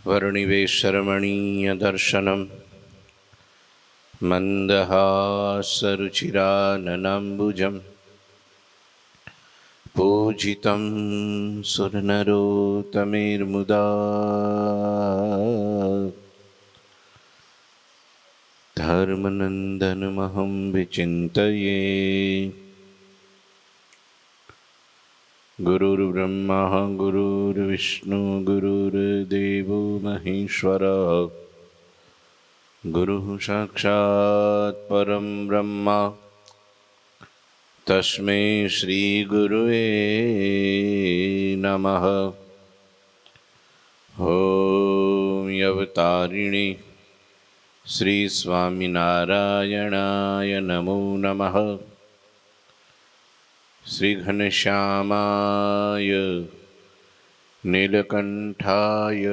वर्णिवेशरमणीयदर्शनं मन्दहासरुचिराननाम्बुजं पूजितं सुरनरोत्तमैर्मुदा धर्मनन्दनमहं विचिन्तये। गुरुर्ब्रह्मा गुरुर्विष्णु गुरुर्देवो महेश्वरः गुरुः साक्षात् परं ब्रह्म तस्मै श्रीगुरुवे नमः। ॐ अवतारिणे श्रीस्वामिनारायणाय नमो नमः। श्रीघनश्यामाय नीलकण्ठाय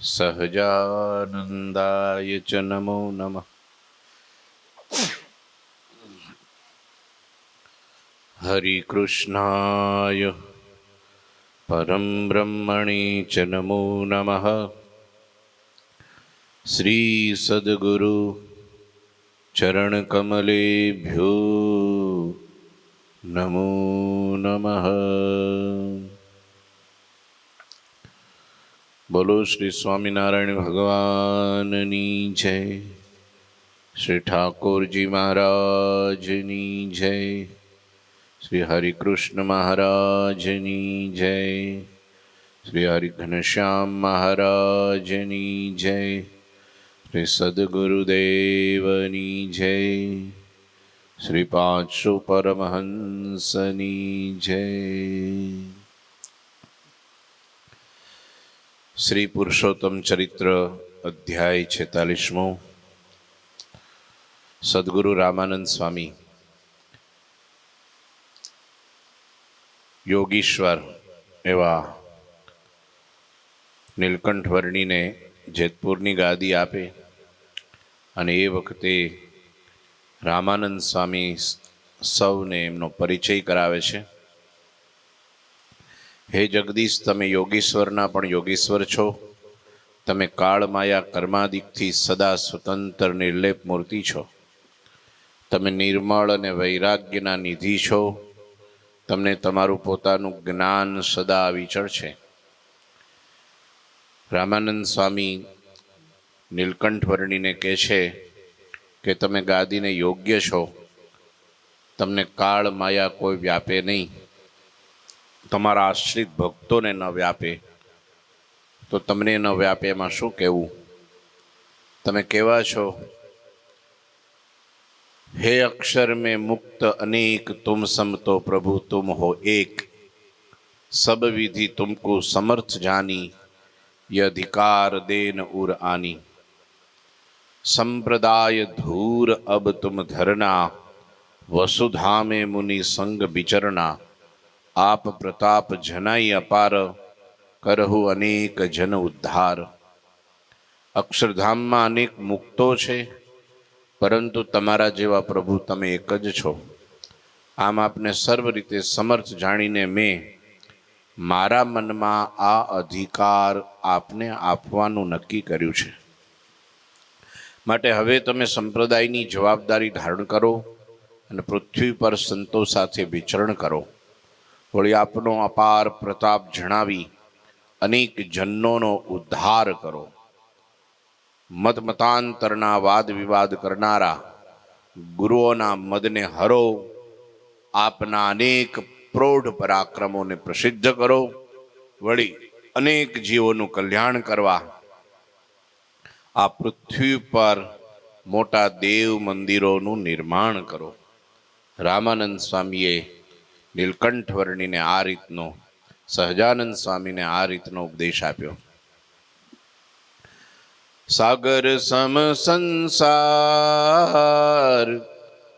सहजानन्दाय च नमो नमः। हरिकृष्णाय परं ब्रह्मणे च नमो नमः। श्री सद्गुरु चरणकमलेभ्यो नमो नमः। बोलो श्री स्वामिनारायण भगवाननी जय, श्री ठाकुर जी महाराजनी जय, श्री हरिकृष्ण महाराजनी जय, श्री हरिघनश्याम महाराजनी जय, श्री सद्गुरुदेवनी जय, श्री पांचसौ परमहंसनी जय। श्री पुरुषोत्तम चरित्र अध्याय 46। सद्गुरु रामानंद स्वामी योगीश्वर एवा નીલકંઠ વર્ણીને જેતપુરની ગાદી આપે અને એ વખતે રામાનંદ સ્વામી સૌને એમનો પરિચય કરાવે છે। હે જગદીશ, તમે યોગીશ્વરના પણ યોગીશ્વર છો। તમે કાળમાયા કર્માદિકથી સદા સ્વતંત્ર નિર્લેપ મૂર્તિ છો। તમે નિર્મળ અને વૈરાગ્યના નિધિ છો। તમને તમારું પોતાનું જ્ઞાન સદા વિચળ છે। રામાનંદ સ્વામી નીલકંઠ વર્ણીને કહે છે કે તમે ગાદીને યોગ્ય છો। તમને કાળ માયા કોઈ વ્યાપે નહીં, તમારા આશ્રિત ભક્તોને ન વ્યાપે તો તમને ન વ્યાપે એમાં શું કહેવું। તમે કેવા છો? हे अक्षर में मुक्त अनेक तुम सम तो प्रभु तुम हो एक। सब विधि तुमको समर्थ जानी, ये अधिकार देन उर आनी। संप्रदाय धूर अब तुम धरना, वसुधा में मुनि संग विचरना। आप प्रताप जनाई अपार, करहु अनेक जन उद्धार। अक्षरधाम में अनेक मुक्तो छे, परंतु तमारा जेवा प्रभु तमे एक ज छो। आम आपने सर्व रीते समर्थ जाणीने मैं मारा मन में आ अधिकार आपने आपवानुं नक्की कर्युं छे। माटे हवे तमे संप्रदायनी जवाबदारी धारण करो अने पृथ्वी पर संतो साथे विचरण करो। वळी आपनो अपार प्रताप जणावी अनेक जनोनो उद्धार करो। मत मतांतरना वाद विवाद करनारा गुरुओना मदने हरो। आपना अनेक प्रौढ़ पराक्रमों ने प्रसिद्ध करो। वળી अनेक जीवोનું कल्याण करवा आ पृथ्वी पर मोटा देव मंदिरोનું निर्माण करो। रामानंद स्वामीए નીલકંઠ વર્ણીને આ રીતનો, સહજાનંદ સ્વામીને આ રીતનો ઉપદેશ આપ્યો। सागर सम संसार,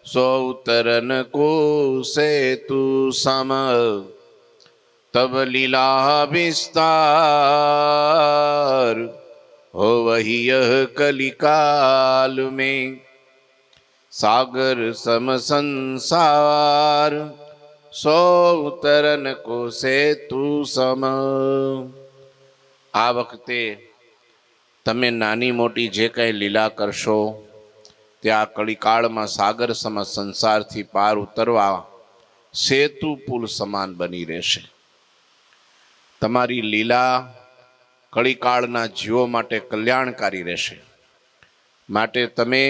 सो तरन को सेतु सम। तब लीला विस्तार, हो वही यह कलिकाल में। सागर सम संसार, सो तरन को सेतु सम। આ વખતે તમે નાની મોટી જે કંઈ લીલા કરશો ત્યાં કળીકાળમાં સાગર સમ સંસારથી પાર ઉતરવા સેતુ પુલ સમાન બની રહેશે. તમારી લીલા કળીકાળના જીવો માટે કલ્યાણકારી રહેશે. માટે તમે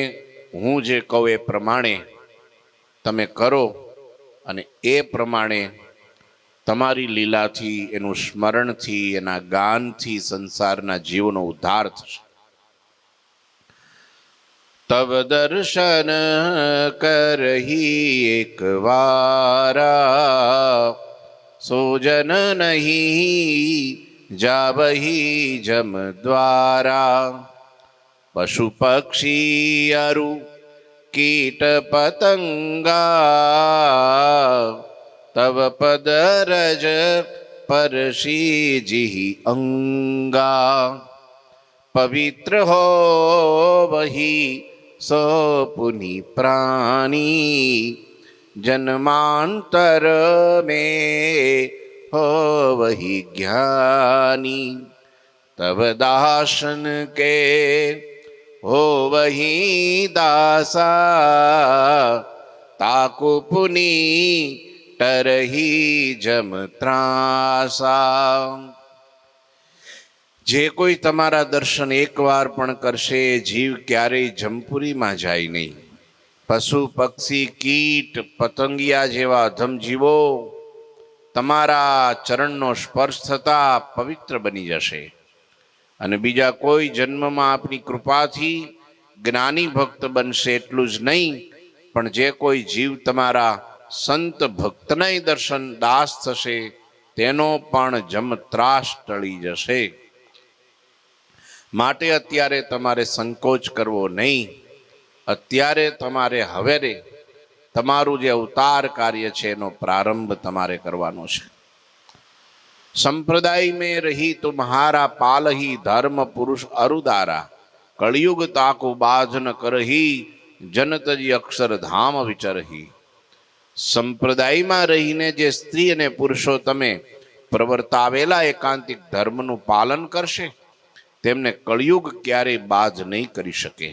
હું જે કહું એ પ્રમાણે તમે કરો અને એ પ્રમાણે તમારી લીલાથી, એનું સ્મરણથી, એના ગાનથી સંસારના જીવનો ઉદ્ધાર થશે. તબ દર્શન કરહી એક વારા, સોજન નહીં જાવહી જમ દ્વારા. પશુ પક્ષી અરુ કીટ પતંગા, તવ પદ રજ પરશી જીહી અંગા. પવિત્ર હો વહી સો પુનિ પ્રાણી, જન્માંતર में हो वही ज्ञानी. तब दासन के हो वही दासा, ताकु पुनि टरही जम ત્રાસા. જે કોઈ તમારા દર્શન એકવાર પણ કરશે જીવ ક્યારેય જમપુરીમાં જાય નહીં. પશુ પક્ષી કીટ પતંગિયા જેવા અધમ જીવો તમારા ચરણનો સ્પર્શ થતા પવિત્ર બની જશે. અને બીજા કોઈ જન્મમાં આપની કૃપાથી જ્ઞાની ભક્ત બનશે. એટલું જ નહીં, પણ જે કોઈ જીવ તમારા સંત ભક્તના દર્શન દાસ થશે તેનો પણ જમ ત્રાસ ટળી જશે. માટે અત્યારે તમારે સંકોચ કરવો નહીં. અત્યારે તમારે હવે તમારું જે અવતાર કાર્ય છે એનો પ્રારંભ તમારે કરવાનો છે. સંપ્રદાય में रही तुम्हारा पालही, धर्म पुरुष अरुदारा, कलयुग ताको बाध न करही, जनतजी अक्षरधाम विचरही. સંપ્રદાયમાં રહીને જે સ્ત્રી અને પુરુષો તમે પ્રવર્તાવેલા એકાંતિક ધર્મનું પાલન કરશે તેમને કળિયુગ ક્યારેય બાધ નહીં કરી શકે.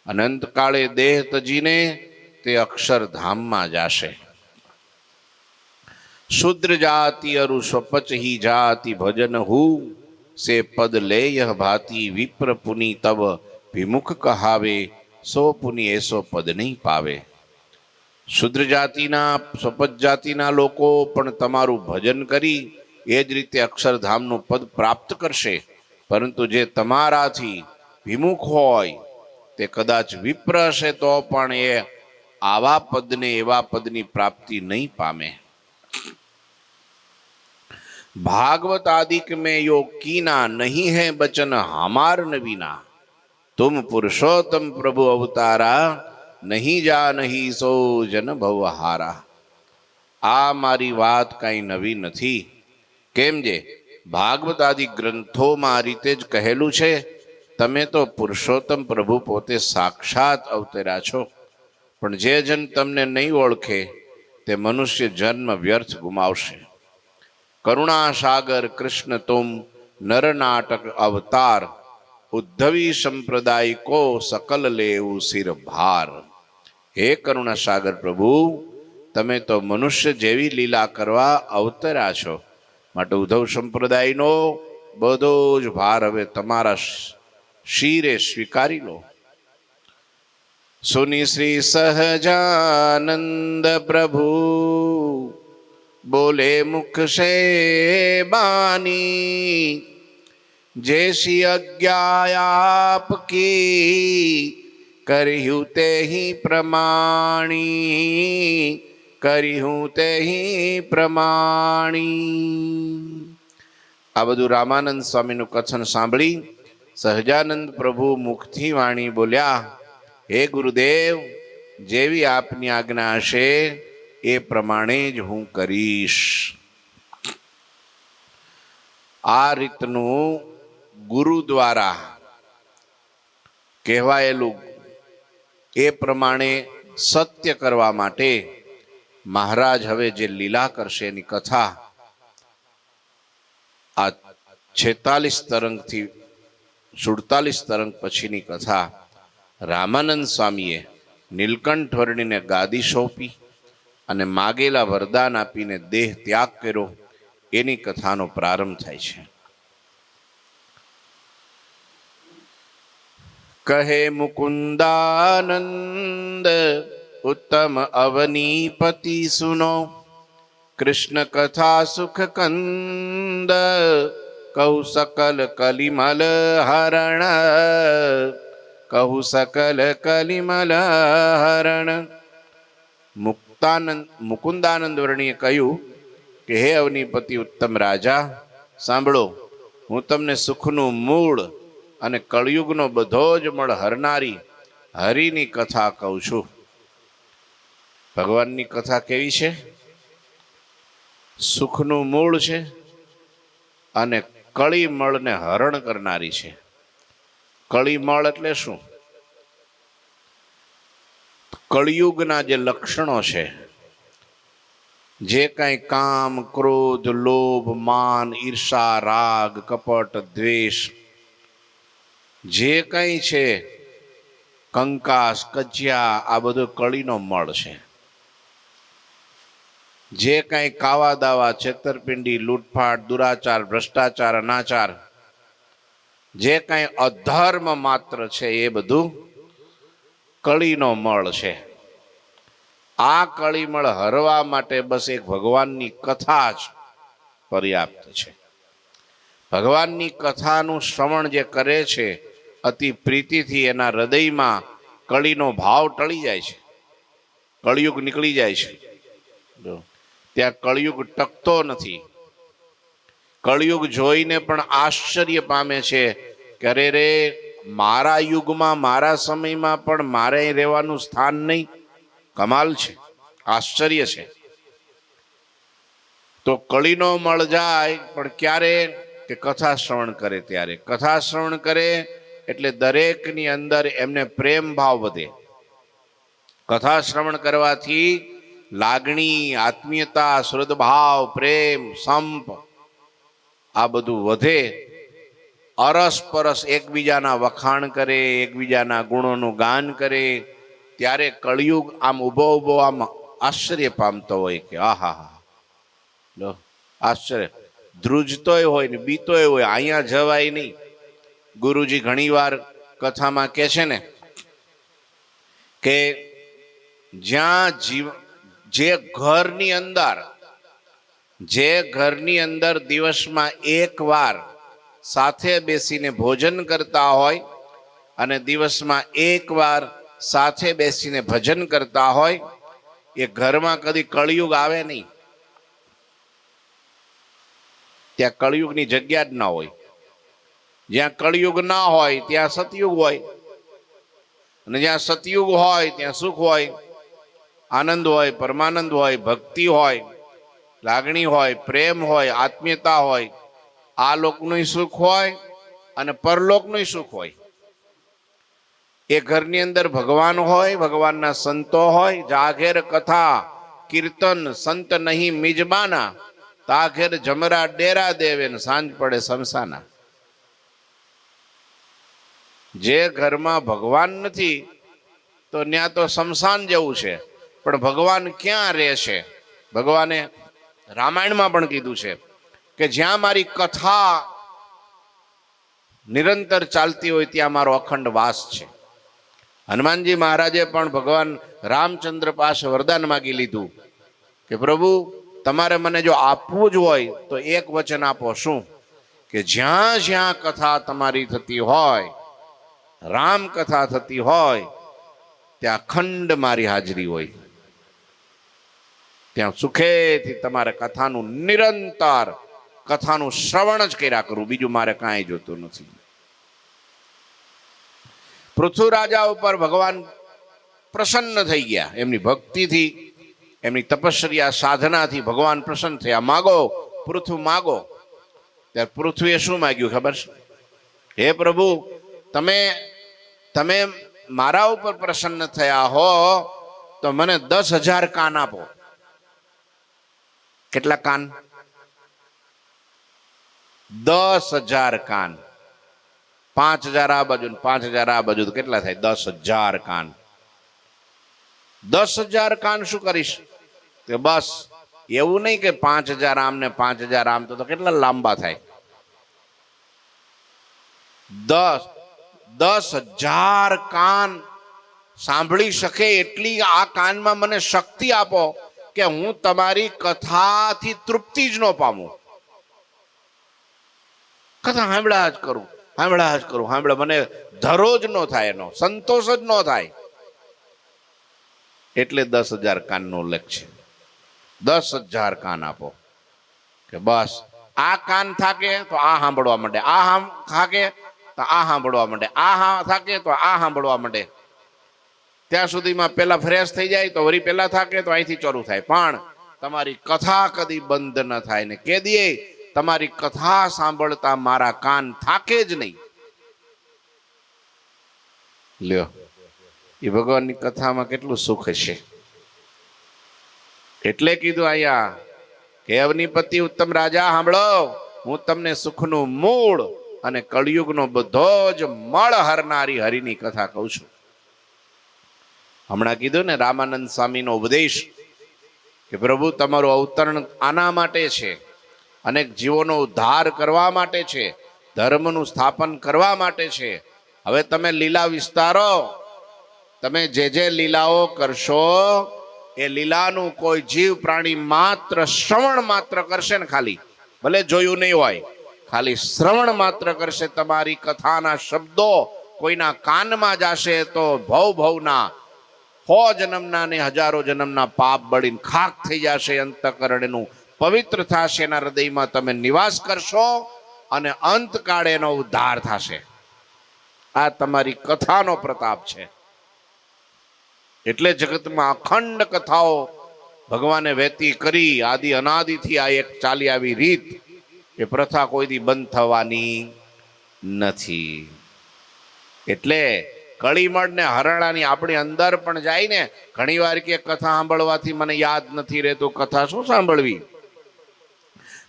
અનંતકાળે દેહ તજીને તે અક્ષરધામમાં જાશે. શુદ્ર જાતિ અરુ સ્વપચ ही जाति भजन हूँ, से पद ले यह भाती, विप्र पुनि तब विमुख कहावे, સો પુનિ એસો પદ નહીં પાવે. શુદ્ર જાતિના સ્વપચ જાતિના લોકો પણ તમારું ભજન કરી એ જ રીતે અક્ષરધામનું પદ પ્રાપ્ત કરશે. પરંતુ જે તમારાથી વિમુખ હોય તે કદાચ વિપ્ર હશે તો પણ એ આવા પદને, એવા પદની પ્રાપ્તિ નહીં પામે. भागवत आदिक में यो कीना, नहीं है बचन हमार नवीना, तुम पुरुषोत्तम प्रभु अवतारा, नहीं जा नहीं सो जन भवहारा. આ મારી વાત કાંઈ નવી નથી. કેમ જે ભાગવત આદિ ગ્રંથોમાં આ રીતે જ કહેલું છે, તમે તો પુરુષોત્તમ પ્રભુ પોતે સાક્ષાત અવતર્યા છો. પણ જે જન તમને નહીં ઓળખે તે મનુષ્ય જન્મ વ્યર્થ ગુમાવશે. કરુણા સાગર કૃષ્ણ તુમ નર નાટક અવતાર, ઉદ્ધવી સંપ્રદાય કો સકલ લેવું સિર ભાર. હે કરુણા સાગર પ્રભુ, તમે તો મનુષ્ય જેવી લીલા કરવા અવતર્યા છો. માટે ઉદ્ધવ સંપ્રદાયનો બધો જ ભાર હવે તમારા શિરે સ્વીકારી લો. સુની શ્રી સહજાનંદ પ્રભુ બોલે મુખ સે બાની, जैसी आज्ञा आपकी करिहु ते ही प्रमाणी, करिहु ते ही प्रमाणी. આ બધું રામાનંદ સ્વામીનું કથન સાંભળી સહજાનંદ પ્રભુ મુખથી વાણી બોલ્યા, હે ગુરુદેવ, જેવી આપની આજ્ઞા હશે એ પ્રમાણે જ હું કરીશ. આ રીતનું ગુરુ દ્વારા કહેવાયેલું એ પ્રમાણે સત્ય કરવા માટે મહારાજ હવે જે લીલા કરશે એની કથા આ 46 તરંગથી 47 તરંગ પછીની કથા રામાનંદ સ્વામીએ નીલકંઠ વર્ણીને ગાદી સોંપી અને માગેલા વરદાન આપીને દેહ ત્યાગ કર્યો એની કથાનો પ્રારંભ થાય છે. કહે મુકુંદાનંદ ઉત્તમ અવનીપતિ સુનો, કૃષ્ણ કથા સુખ કંદ કહુ સકલ કલિમલ હરણ, કહુ સકલ કલિમલ હરણ. મુકુંદાનંદ વર્ણીએ કહ્યું કે હે અવનીપતિ ઉત્તમ રાજા, સાંભળો, હું તમને સુખનું મૂળ અને કળિયુગનો બધો જ મળ હરનારી હરિની કથા કહું છું. ભગવાનની કથા કેવી છે? સુખનું મૂળ છે અને કળીમળને હરણ કરનારી છે. કળીમળ એટલે શું? કળિયુગના જે લક્ષણો છે, જે કાંઈ કામ, ક્રોધ, લોભ, માન, ઈર્ષા, રાગ, કપટ, દ્વેષ, જે કંઈ છે, કંકાસ, કજિયા, આ બધું કળીનો મળ છે. જે કાંઈ કાવા દાવા, છેતરપિંડી, લૂંટફાટ, દુરાચાર, ભ્રષ્ટાચાર, અનાચાર, જે કાંઈ અધર્મ માત્ર છે, એ બધું કળીનો મળ છે. આ કળીમળ હરવા માટે બસ એક ભગવાનની કથા જ પર્યાપ્ત છે. ભગવાનની કથાનું શ્રવણ જે કરે છે અતિ પ્રીતિથી, એના હૃદયમાં કળીનો ભાવ ટળી જાય છે, કળિયુગ નીકળી જાય છે. ત્યાં કળિયુગ ટકતો નથી. કળિયુગ જોઈને પણ આશ્ચર્ય પામે છે કે અરે રે, મારા યુગમાં, મારા સમયમાં પણ મારે અહીં રહેવાનું સ્થાન નહીં. કમાલ છે, આશ્ચર્ય છે. તો કળીનો મળ જાય પણ ક્યારે? કે કથા શ્રવણ કરે ત્યારે. કથા શ્રવણ કરે એટલે દરેકની અંદર એમને પ્રેમ ભાવ વધે. કથા શ્રવણ કરવાથી લાગણી, આત્મીયતા, શ્રદ્ધાભાવ, પ્રેમ, સંપ આ બધું વધે. અરસપરસ એકબીજાના વખાણ કરે, એકબીજાના ગુણોનું ગાન કરે. ત્યારે કળિયુગ આમ ઊભો ઊભો આમ આશ્ચર્ય પામતો હોય કે આહા, આશ્ચર્ય, ધ્રુજતોય હોય ને બીતોય હોય. અહીંયા જવાય નહીં. ગુરુજી ઘણીવાર કથામાં કહે છે ને કે જ્યાં જે ઘરની અંદર દિવસમાં એક વાર સાથે બેસીને ભોજન કરતા હોય અને દિવસમાં એક વાર સાથે બેસીને ભજન કરતા હોય, એ ઘરમાં કદી કળિયુગ આવે નહીં. ત્યાં કળિયુગની જગ્યા જ ના હોય. જ્યાં કળિયુગ ના હોય ત્યાં સતયુગ હોય, અને જ્યાં સતયુગ હોય ત્યાં સુખ હોય, આનંદ હોય, પરમાનંદ હોય, ભક્તિ હોય, લાગણી હોય, પ્રેમ હોય, આત્મીયતા હોય. આ લોકનું સુખ હોય અને પરલોકનું સુખ હોય. એ ઘરની અંદર ભગવાન હોય, ભગવાનના સંતો હોય. જાઘેર કથા કીર્તન સંત નહીં મિજબાના, તાઘેર જમરા ડેરા દેવે ને સાંજ પડે સમસાના. જે ઘરમાં ભગવાન નથી તો ત્યાં તો શમશાન જેવું છે. પણ ભગવાન ક્યાં રહે છે? ભગવાને રામાયણમાં પણ કીધું છે કે જ્યાં મારી કથા નિરંતર ચાલતી હોય ત્યાં મારો અખંડ વાસ છે. હનુમાનજી મહારાજે પણ ભગવાન રામચંદ્ર પાસે વરદાન માગી લીધું કે પ્રભુ, તમારે મને જો આપવું જ હોય તો એક વચન આપો. શું? કે જ્યાં જ્યાં કથા તમારી થતી હોય, રામ કથા થતી હોય, ત્યાં અખંડ મારી હાજરી હોય. ત્યાં સુખેથી તમારે કથાનું નિરંતર કથાનું શ્રવણ જ કર્યા કરું, બીજું મારે કાંઈ જોતું નથી. પૃથ્વી રાજા ઉપર ભગવાન પ્રસન્ન થઈ ગયા. એમની ભક્તિથી, એમની તપશ્ચર્યા સાધનાથી ભગવાન પ્રસન્ન થયા. માગો પૃથ્વી, માગો. ત્યારે પૃથ્વીએ શું માગ્યું ખબર છે? હે પ્રભુ, તમે મારા ઉપર પ્રસન્ન થયા હો તો મને 10,000 કાન આપો. કેટલા કાન? 10,000 કાન, 5,000 આ બાજુ 5,000 આ બાજુ, તો કેટલા થાય? 10,000 કાન. 10,000 કાન શું કરીશ? કે બસ એવું નહીં કે 5,000 આમ ને 5,000 આમ, તો કેટલા લાંબા થાય? 10,000 કાન સાંભળી શકે એટલી આ કાનમાં મને શક્તિ આપો કે હું તમારી કથાથી તૃપ્તિ જ ન પામું. કથા સાંભળ્યા જ કરું, સાંભળ્યા જ કરું, સાંભળ્યા, મને ધરો જ ન થાય, એનો સંતોષ જ ન થાય. એટલે 10,000 કાનનો લક્ષ્ય. 10,000 કાન આપો કે બસ આ કાન થાકે તો આ સાંભળવા માંડે, આ થાકે તો આ સાંભળવા માંડે, આ થાકે તો આ સાંભળવા માંડે. ત્યાં સુધીમાં પેલા ફ્રેશ થઈ જાય તો વળી પેલા થાકે તો અહીંથી ચાલુ થાય. પણ તમારી કથા કદી બંધ ન થાય ને કે દે તમારી કથા સાંભળતા મારા કાન થાકે જ નહીં. લ્યો, એ ભગવાનની કથામાં કેટલું સુખ હશે. એટલે કીધું અહીંયા કે અવનીપતિ ઉત્તમ રાજા, સાંભળો, હું તમને સુખનું મૂળ અને કળિયુગનો બધો જ મળ હરનારી હરિની કથા કહું છું. હમણાં કીધું ને રામાનંદ સ્વામીનો ઉપદેશ કે પ્રભુ તમારું અવતરણ આના માટે છે, અનેક જીવોનો ઉદ્ધાર કરવા માટે છે, ધર્મનું સ્થાપન કરવા માટે છે. હવે તમે લીલા વિસ્તારો, તમે જે લીલાઓ કરશો એ લીલાનું કોઈ જીવ પ્રાણી માત્ર શ્રવણ માત્ર કરશે ને, ખાલી ભલે જોયું નહીં હોય, ખાલી શ્રવણ માત્ર કરશે, તમારી કથાના શબ્દો કોઈના કાનમાં જશે તો ભવના 100 જન્મના ને હજારો જન્મના પાપ બળીને ખાક થઈ જશે. અંતઃકરણનું પવિત્ર થશે, એના હૃદયમાં તમે નિવાસ કરશો અને અંતકાળે એનો ઉદ્ધાર થશે. આ તમારી કથાનો પ્રતાપ છે. એટલે જગતમાં અખંડ કથાઓ ભગવાને વહેતી કરી. આદિ અનાદિથી આ એક ચાલી આવી રીત, એ પ્રથા કોઈથી બંધ થવાની નથી. એટલે કળીમળ ને હરણાની આપણી અંદર પણ જાય ને. ઘણી વાર કે કથા સાંભળવાથી મને યાદ નથી રહેતું, કથા શું સાંભળવી?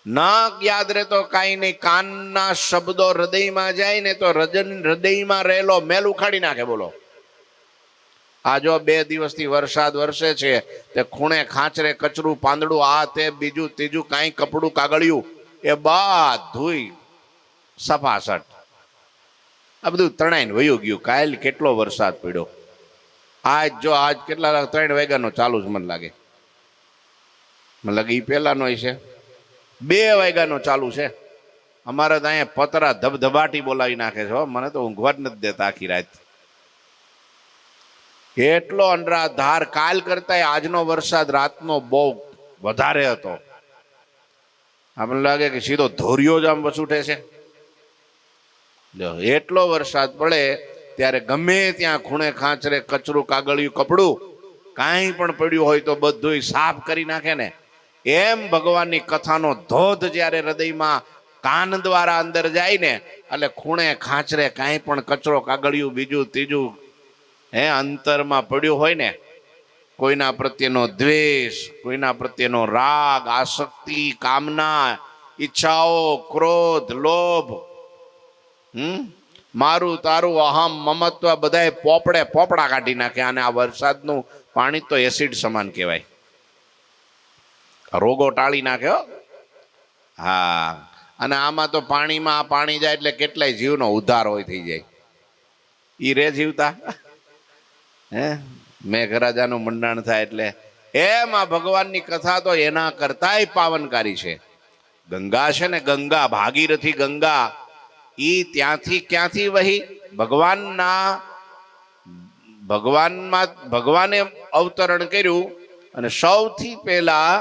ના યાદ રહેતો કાંઈ નહીં, કાનના શબ્દો હૃદયમાં જાય ને તો હૃદયમાં રહેલો મેલ ઉખાડી નાખે. બોલો, આ જો 2 દિવસથી વરસાદ વરસે છે, તે ખૂણે ખાંચરે કચરું પાંદડું આ તે બીજું ત્રીજું કાંઈ કપડું કાગળિયું એ બધું સફાસટ આ બધું તણાઈને વયું ગયું. કાલ કેટલો વરસાદ પડ્યો, આજ કેટલા 3 વાગ્યાનો ચાલુ જ મને લાગે. એ પહેલાનો છે 2 વાગ્યાનો ચાલુ છે. અમારે તો અહીંયા પતરા ધબધબાટી બોલાવી નાખે છે. મને તો ઊંઘવા જ નથી દેતા આખી રાત. એટલો અનરાધાર. કાલ કરતા આજનો વરસાદ રાતનો બહુ વધારે હતો. આપણને લાગે કે સીધો ધોરિયો જ આમ વસૂઠે છે. એટલો વરસાદ પડે ત્યારે ગમે ત્યાં ખૂણે ખાંચરે કચરું કાગળિયું કપડું કાંઈ પણ પડ્યું હોય તો બધું સાફ કરી નાખે ને. એમ ભગવાનની કથાનો ધોધ જ્યારે હૃદયમાં કાન દ્વારા અંદર જાય ને, એટલે ખૂણે ખાંચરે કાંઈ પણ કચરો કાગળિયું બીજું ત્રીજું અંતરમાં પડ્યું હોય ને, કોઈના પ્રત્યેનો દ્વેષ, કોઈના પ્રત્યેનો રાગ, આસક્તિ, કામના, ઈચ્છાઓ, ક્રોધ, લોભ, મારું તારું અહમ મમત્વ બધાએ પોપડા કાઢી નાખે. અને આ વરસાદનું પાણી તો એસિડ સમાન કહેવાય, રોગો ટાળી નાખ્યો. હા, અને આમાં તો પાણીમાં આ પાણી જાય એટલે કેટલાય જીવનો ઉદ્ધાર હોય થઈ જાય. ઈ રે જીવતા મેઘરાજાનું મંડાણ થાય. એટલે એમ આ ભગવાનની કથા તો એના કરતાય પાવનકારી છે. ગંગા છે ને, ગંગા ભાગીરથી ગંગા, ઈ ત્યાંથી ક્યાંથી વહી? ભગવાને અવતરણ કર્યું અને સૌથી પહેલા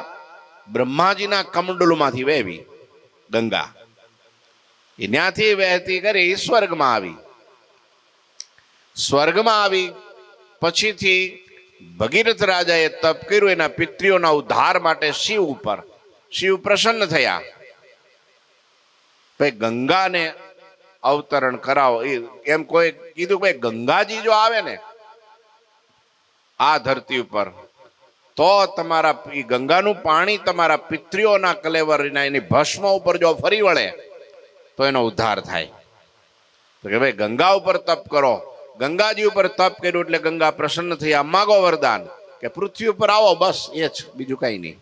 બ્રહ્માજીના કમંડલુમાંથી વહેવી ગંગા. એ ત્યાંથી વહેતી કરી સ્વર્ગમાં આવી. સ્વર્ગમાં આવી પછીથી ભગીરથ રાજાએ તપ કર્યું એના પિતૃઓના ઉદ્ધાર માટે શિવ ઉપર. શિવ પ્રસન્ન થયા, ભાઈ ગંગાને અવતરણ કરાવો. એમ કોઈ કીધું ભાઈ ગંગાજી જો આવે ને આ ધરતી ઉપર તો તમારા ગંગાનું પાણી તમારા પિતૃઓના કલેવરના એની ભસ્મ ઉપર જો ફરી વળે તો એનો ઉદ્ધાર થાય. તો કે ભાઈ ગંગા ઉપર તપ કરો. ગંગાજી ઉપર તપ કર્યું એટલે ગંગા પ્રસન્ન થઈ. આ માગો વરદાન કે પૃથ્વી ઉપર આવો, બસ એ જ, બીજું કઈ નહીં.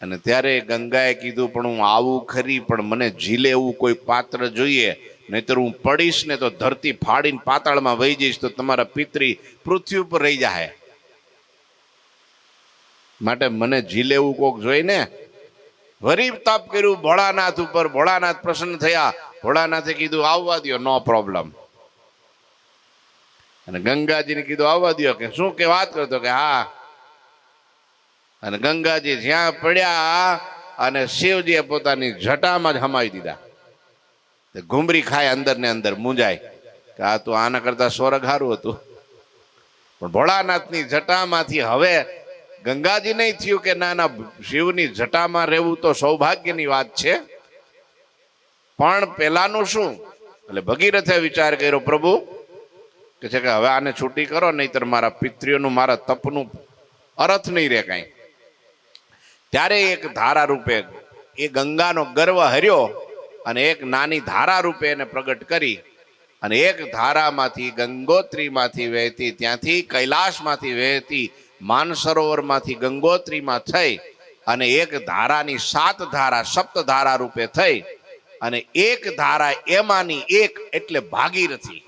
અને ત્યારે ગંગાએ કીધું પણ હું આવું ખરી, પણ મને ઝીલે એવું કોઈ પાત્ર જોઈએ, નહીતર હું પડીશ ને તો ધરતી ફાડીને પાતાળમાં વહી જઈશ, તો તમારા પિતરી પૃથ્વી ઉપર રહી જાય. માટે મને ઝીલે એવું કોક જોઈ ને. વરી તપ કર્યું ભોળાનાથ ઉપર. ભોળાનાથ પ્રસન્ન થયા. ભોળાનાથે કીધું આવવા દો, નો પ્રોબ્લેમ. અને ગંગાજીને કીધું આવવા દો. કે શું કે વાત કરતો? કે હા. અને ગંગાજી જ્યાં પડ્યા અને શિવજીએ પોતાની જટામાં જ હમાવી દીધા. ઘુમરી ખાય અંદર ને અંદર, મૂંઝાય કે આ તો આના કરતા સ્વર્ગ સારું હતું. પણ ભોળાનાથની જટામાંથી હવે ગંગાજી નહીં થયું કે ના ના, શિવની જટામાં રહેવું તો સૌભાગ્યની વાત છે. પણ પેલાનું શું? એટલે ભગીરથે વિચાર કર્યો, પ્રભુ કે છે કે હવે આને છૂટી કરો, નહીતર મારા પિતૃઓનું, મારા તપનું અર્થ નહીં રહે કાંઈ. ત્યારે એક ધારા રૂપે એ ગંગાનો ગર્વ હર્યો અને એક નાની ધારા રૂપે એને પ્રગટ કરી. અને એક ધારામાંથી, ગંગોત્રીમાંથી વહેતી, ત્યાંથી કૈલાશમાંથી વહેતી, માનસરોવરમાંથી ગંગોત્રીમાં થઈ અને એક ધારાની 7 ધારા, સપ્ત ધારા રૂપે થઈ. અને એક ધારા એમાંની એક એટલે ભાગીરથી.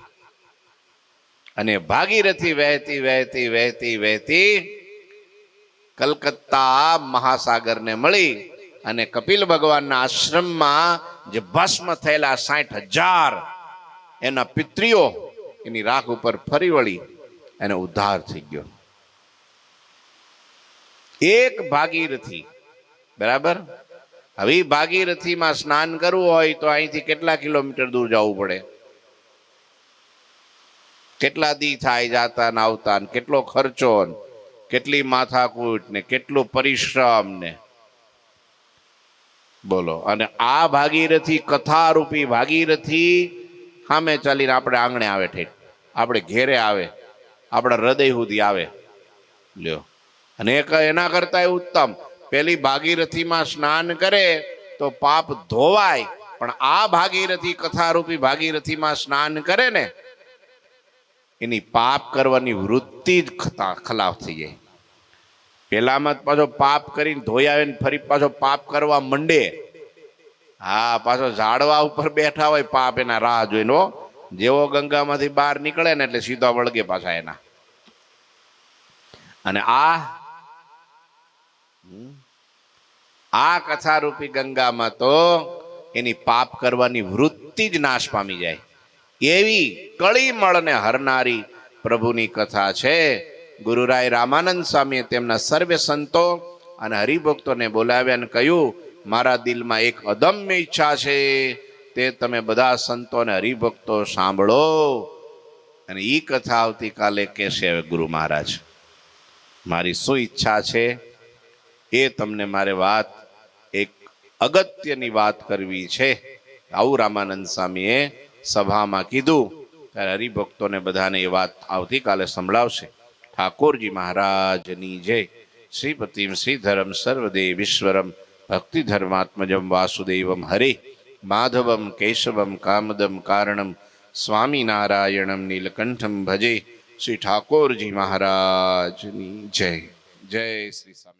અને ભાગીરથી વહેતી વહેતી વહેતી વહેતી કલકત્તા મહાસાગરને મળી અને કપિલ ભગવાનના આશ્રમમાં જે ભસ્મ થયેલા 60,000 એના પિતરીઓ એની રાખ ઉપર ફરી વળી એને ઉદ્ધાર થઈ ગયો. એક ભાગીરથી, બરાબર. હવે ભાગીરથીમાં સ્નાન કરવું હોય તો અહીંથી કેટલા કિલોમીટર દૂર જવું પડે? કેટલા દી થાય જાતા ને આવતા, કેટલો ખર્ચો, કેટલી માથાકૂટ ને કેટલો પરિશ્રમ ને, બોલો. અને આ ભાગીરથી, કથા રૂપી ભાગીરથી સામે ચાલીને આપણે આંગણે આવે, ઠેઠ આપણે ઘેરે આવે, આપણા હૃદય સુધી આવે. લ્યો. અને એના કરતા ઉત્તમ, પેલી ભાગીરથીમાં સ્નાન કરે તો પાપ ધોવાય, પણ આ ભાગીરથી, કથા રૂપી ભાગીરથીમાં સ્નાન કરે ને, એની પાપ કરવાની વૃત્તિ જ ખલાફ થઈ જાય. પેલામાં પાછો પાપ કરીને ધોઈ આવે ને ફરી પાછો પાપ કરવા મંડે. હા, પાછો ઝાડવા ઉપર બેઠા હોય પાપ એના રાહ જોઈને. જેવો ગંગામાંથી બહાર નીકળે ને એટલે સીધા વળગે પાછા એના. અને આ કથા રૂપી ગંગામાં તો એની પાપ કરવાની વૃત્તિ જ નાશ પામી જાય. એવી કળીમળને હરનારી પ્રભુની કથા છે. ગુરુરાય રામાનંદ સ્વામીએ તેમના સર્વે સંતો અને હરિભક્તોને બોલાવ્યા અને કહ્યું, મારા દિલમાં એક અદમ્ય ઈચ્છા છે, તે તમે બધા સંતો અને હરિભક્તો સાંભળો. અને એ કથા આવતીકાલે કહેશે ગુરુ મહારાજ. મારી શું ઈચ્છા છે એ તમને મારે વાત, એક અગત્યની વાત કરવી છે. આવું રામાનંદ સ્વામીએ સભામાં કીધું. ત્યારે હરિભક્તોને બધાને એ વાત આવતીકાલે સંભળાવશે. ઠાકોરજી મહારાજની જય. શ્રીપતિમ શ્રીધરમ સર્વદેવીશ્વરમ ભક્તિ ધર્માત્મજમ વાસુદેવમ હરે માધવમ કેશવમ કામદમ કારણમ સ્વામિનારાયણમ નીલકંઠમ ભજે. શ્રી ઠાકોરજી મહારાજની જય. જય શ્રી સ્વામી.